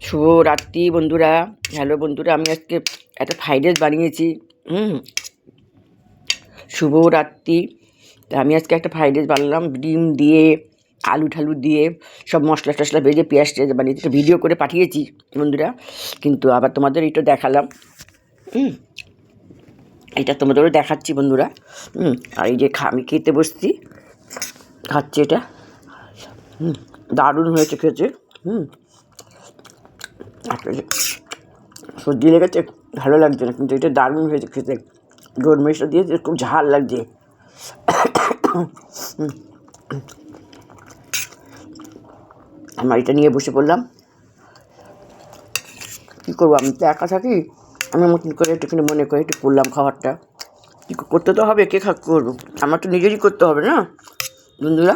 শুভ রাত্রি বন্ধুরা। হ্যালো বন্ধুরা, আমি আজকে একটা ফ্রাইড রাইস বানিয়েছি। শুভ রাত্রি। তা আমি আজকে একটা ফ্রাইড রাইস বানালাম ডিম দিয়ে, আলু ঠালু দিয়ে, সব মশলা টশলা ভেজে পেঁয়াজ টেয়াজ বানিয়ে একটা ভিডিও করে পাঠিয়েছি বন্ধুরা। কিন্তু আবার তোমাদের এটা দেখালাম। এটা তোমাদেরও দেখাচ্ছি বন্ধুরা। আর এই যে আমি খেতে বসছি, খাচ্ছি এটা। দারুণ হয়েছে খেতে। সর্দি লেগেছে, ভালো লাগছে না, কিন্তু এটা দারুণ হয়েছে খেতে। গোলমরিচটা দিয়েছে, খুব ঝাল লাগছে। আমার এটা নিয়ে বসে পড়লাম। কী করবো, আমি তো একা থাকি, আমার মতন করে একটুখানি মনে করে একটু করলাম খাবারটা। কী করতে তো হবে, কে করবো, আমার তো নিজেরই করতে হবে না বন্ধুরা।